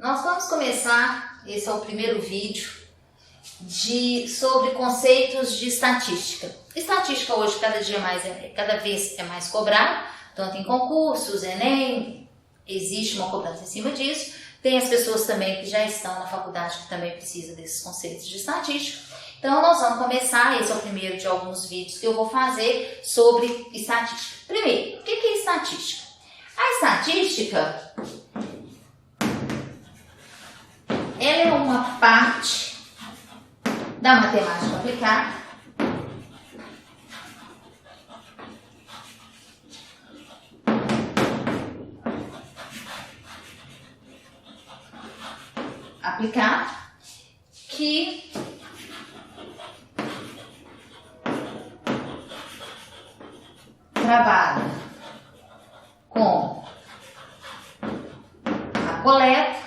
Nós vamos começar, esse é o primeiro vídeo, sobre conceitos de estatística. Estatística hoje cada vez é mais cobrada, tanto em concursos, Enem, existe uma cobrança em cima disso. Tem as pessoas também que já estão na faculdade que também precisam desses conceitos de estatística. Então nós vamos começar, esse é o primeiro de alguns vídeos que eu vou fazer sobre estatística. Primeiro, o que é estatística? A estatística, ela é uma parte da matemática aplicada que trabalha com a coleta,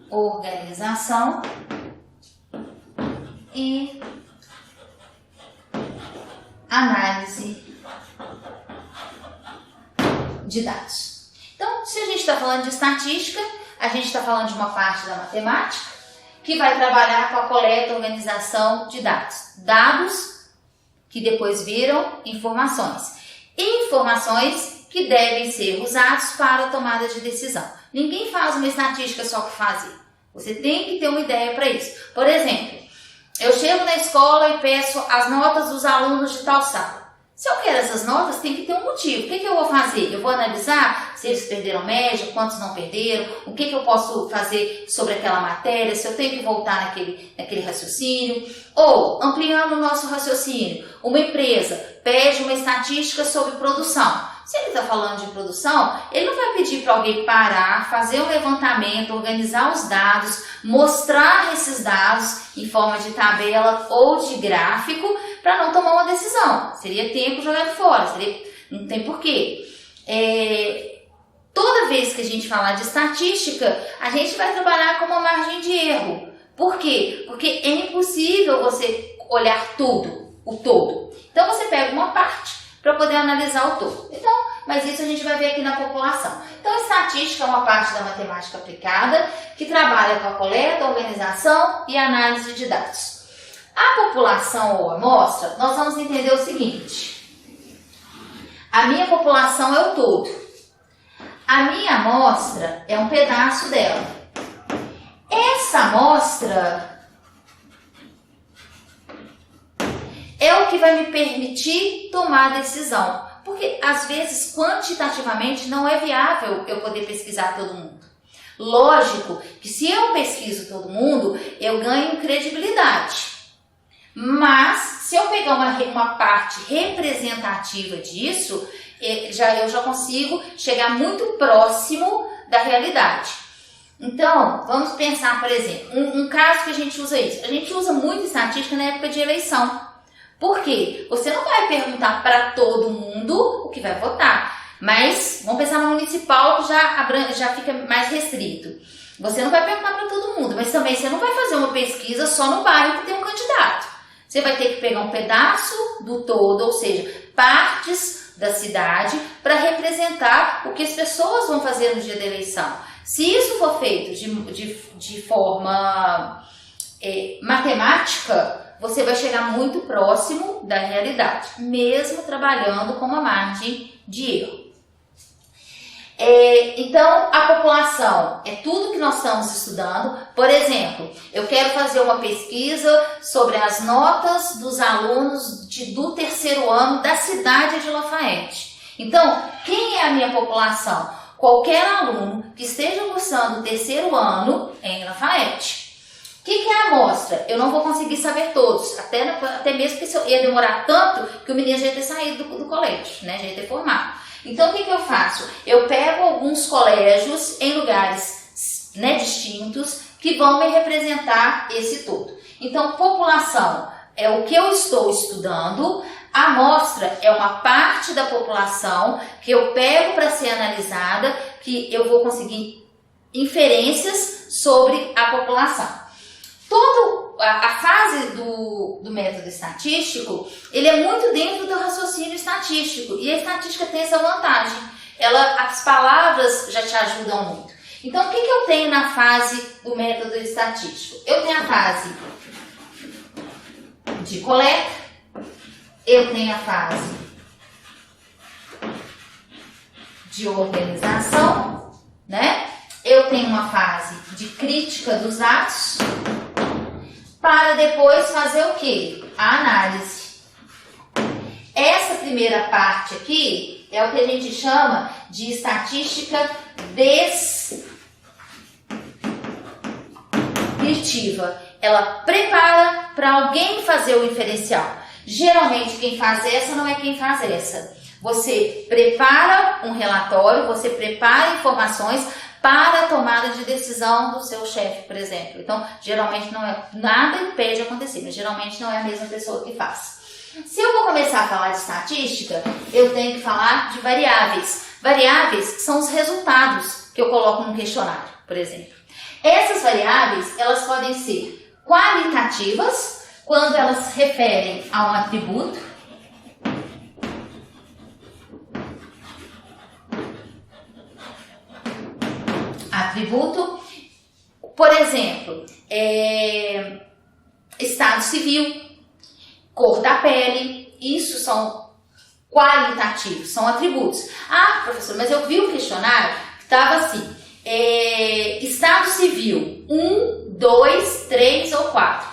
organização e análise de dados. Então, se a gente está falando de estatística, a gente está falando de uma parte da matemática que vai trabalhar com a coleta e organização de dados. Dados que depois viram informações. Informações que devem ser usados para a tomada de decisão. Ninguém faz uma estatística só por fazer. Você tem que ter uma ideia para isso. Por exemplo, eu chego na escola e peço as notas dos alunos de tal sala. Se eu quero essas notas, tem que ter um motivo. O que eu vou fazer? Eu vou analisar se eles perderam média, quantos não perderam, o que eu posso fazer sobre aquela matéria, se eu tenho que voltar naquele raciocínio. Ou, ampliando o nosso raciocínio, uma empresa pede uma estatística sobre produção. Se ele está falando de produção, ele não vai pedir para alguém parar, fazer um levantamento, organizar os dados, mostrar esses dados em forma de tabela ou de gráfico para não tomar uma decisão. Seria tempo jogado fora, não tem porquê. Toda vez que a gente falar de estatística, a gente vai trabalhar com uma margem de erro. Por quê? Porque é impossível você olhar tudo, o todo. Então você pega uma parte para poder analisar o todo. Então, mas isso a gente vai ver aqui na população. Então, a estatística é uma parte da matemática aplicada que trabalha com a coleta, organização e análise de dados. A população ou amostra, nós vamos entender o seguinte. A minha população é o todo. A minha amostra é um pedaço dela. Essa amostra é o que vai me permitir tomar a decisão. Porque, às vezes, quantitativamente, não é viável eu poder pesquisar todo mundo. Lógico que se eu pesquiso todo mundo, eu ganho credibilidade. Mas, se eu pegar uma parte representativa disso, eu já consigo chegar muito próximo da realidade. Então, vamos pensar, por exemplo, um caso que a gente usa isso. A gente usa muito estatística na época de eleição. Por quê? Você não vai perguntar para todo mundo o que vai votar. Mas, vamos pensar no municipal que já fica mais restrito. Você não vai perguntar para todo mundo, mas também você não vai fazer uma pesquisa só no bairro que tem um candidato. Você vai ter que pegar um pedaço do todo, ou seja, partes da cidade para representar o que as pessoas vão fazer no dia da eleição. Se isso for feito de forma matemática, você vai chegar muito próximo da realidade, mesmo trabalhando com uma margem de erro. Então, a população é tudo que nós estamos estudando. Por exemplo, eu quero fazer uma pesquisa sobre as notas dos alunos do terceiro ano da cidade de Lafayette. Então, quem é a minha população? Qualquer aluno que esteja cursando o terceiro ano em Lafayette. O que é a amostra? Eu não vou conseguir saber todos, até mesmo porque ia demorar tanto que o menino já ia ter saído do colégio, né? Já ia ter formado. Então, o que eu faço? Eu pego alguns colégios em lugares, né, distintos que vão me representar esse todo. Então, população é o que eu estou estudando, a amostra é uma parte da população que eu pego para ser analisada, que eu vou conseguir inferências sobre a população. A fase do método estatístico, ele é muito dentro do raciocínio estatístico, e a estatística tem essa vantagem, As palavras já te ajudam muito. Então, o que eu tenho na fase do método estatístico? Eu tenho a fase de coleta, eu tenho a fase de organização, né? Eu tenho uma fase de crítica dos dados, para depois fazer o quê? A análise. Essa primeira parte aqui é o que a gente chama de estatística descritiva. Ela prepara para alguém fazer o inferencial. Geralmente quem faz essa não é quem faz essa. Você prepara um relatório, você prepara informações para a tomada de decisão do seu chefe, por exemplo. Então, geralmente não é, nada impede de acontecer, mas geralmente não é a mesma pessoa que faz. Se eu vou começar a falar de estatística, eu tenho que falar de variáveis. Variáveis são os resultados que eu coloco no questionário, por exemplo. Essas variáveis, elas podem ser qualitativas, quando elas se referem a um atributo. Atributo, por exemplo, estado civil, cor da pele, isso são qualitativos, são atributos. Ah, professor, mas eu vi o questionário que estava assim, estado civil, 1, 2, 3 ou 4.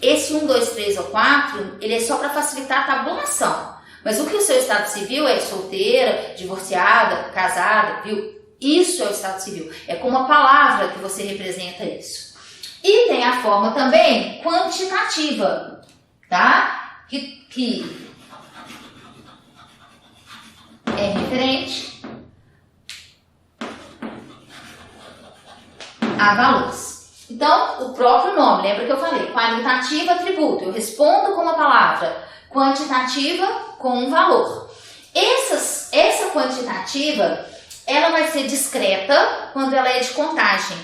Esse 1, 2, 3 ou 4, ele é só para facilitar a tabulação. Mas o que o seu estado civil é solteira, divorciada, casada, viu? Isso é o estado civil. É com uma palavra que você representa isso. E tem a forma também quantitativa, tá? Que é referente a valores. Então, o próprio nome, lembra que eu falei? Qualitativa, atributo. Eu respondo com uma palavra. Quantitativa, com um valor. Essa quantitativa, ela vai ser discreta quando ela é de contagem.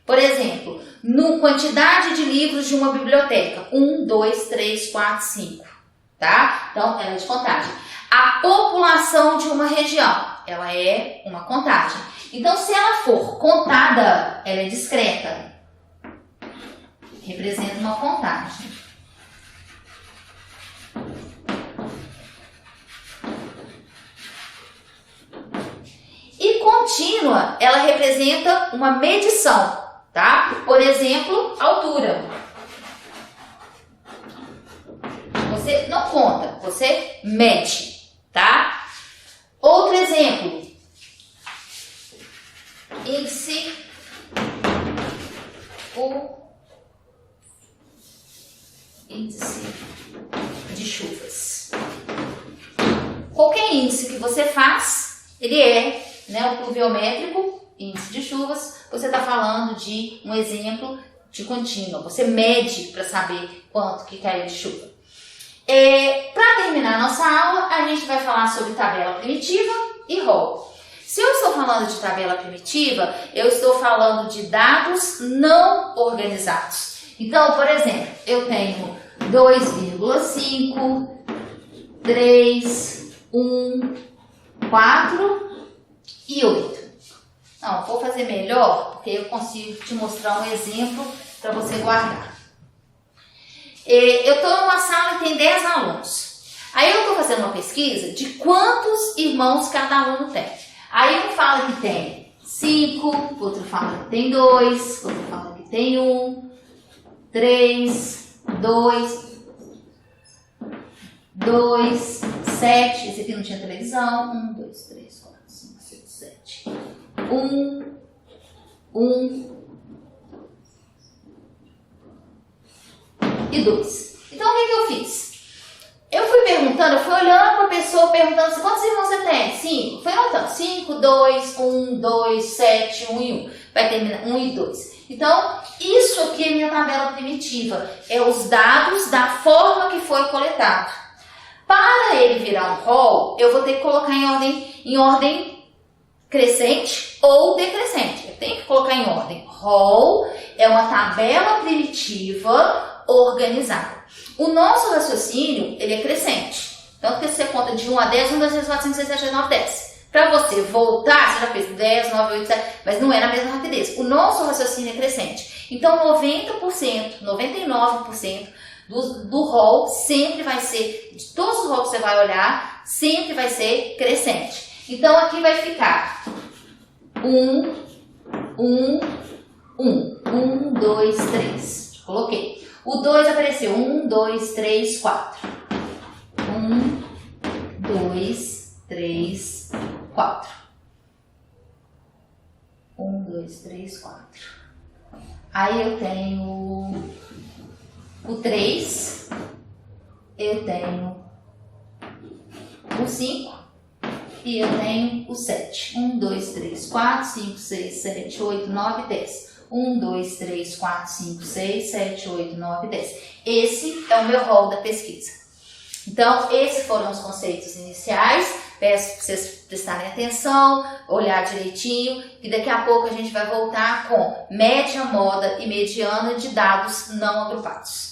Por exemplo, no quantidade de livros de uma biblioteca. 1, 2, 3, 4, 5. Tá? Então, ela é de contagem. A população de uma região, ela é uma contagem. Então, se ela for contada, ela é discreta. Representa uma contagem. E contínua, ela representa uma medição, tá? Por exemplo, altura. Você não conta, você mede, tá? Outro exemplo. Índice de chuvas. Qualquer índice que você faz, ele é, né, o pluviométrico, índice de chuvas, você está falando de um exemplo de contínua. Você mede para saber quanto que caiu de chuva. Para terminar a nossa aula, a gente vai falar sobre tabela primitiva e rol. Se eu estou falando de tabela primitiva, eu estou falando de dados não organizados. Então, por exemplo, eu tenho 2,5, 3, 1, 4 e 8. Não, vou fazer melhor, porque eu consigo te mostrar um exemplo para você guardar. Eu estou numa sala e tem 10 alunos. Aí eu estou fazendo uma pesquisa de quantos irmãos cada aluno tem. Aí um fala que tem 5, outro fala que tem 2, outro fala que tem 1, 3, 2, 7. Esse aqui não tinha televisão. 1, 2, 3, 4, 5, 6, 7. 1 e 2. Então, o que eu fiz? Eu fui perguntando, eu fui olhando para a pessoa, perguntando quantos irmãos você tem? 5. Fui anotando. 5, 2, 1, 2, 7, 1 e 1. Vai terminar 1 e 2. Então, isso aqui é minha tabela primitiva. É os dados da forma que foi coletado. Para ele virar um rol, eu vou ter que colocar em ordem crescente ou decrescente. Eu tenho que colocar em ordem. Rol é uma tabela primitiva organizada. O nosso raciocínio, ele é crescente. Tanto que você conta de 1 a 10, 1, 2, 3, 4, 5, 6, 7, 8, 9, 10. Para você voltar, você já fez 10, 9, 8, 7, mas não é na mesma rapidez. O nosso raciocínio é crescente. Então, 90%, 99% do rol sempre vai ser, de todos os rolos que você vai olhar, sempre vai ser crescente. Então, aqui vai ficar 1, 1, 1, 1, 2, 3. Coloquei. O 2 apareceu. 1, 2, 3, 4. 1, 2, 3, 4. 1, 2, 3, 4. Aí eu tenho o 3, eu tenho o 5 e eu tenho o 7. 1, 2, 3, 4, 5, 6, 7, 8, 9, 10. 1, 2, 3, 4, 5, 6, 7, 8, 9, 10. Esse é o meu rol da pesquisa. Então, esses foram os conceitos iniciais. Peço para vocês prestarem atenção, olhar direitinho, e daqui a pouco a gente vai voltar com média, moda e mediana de dados não agrupados.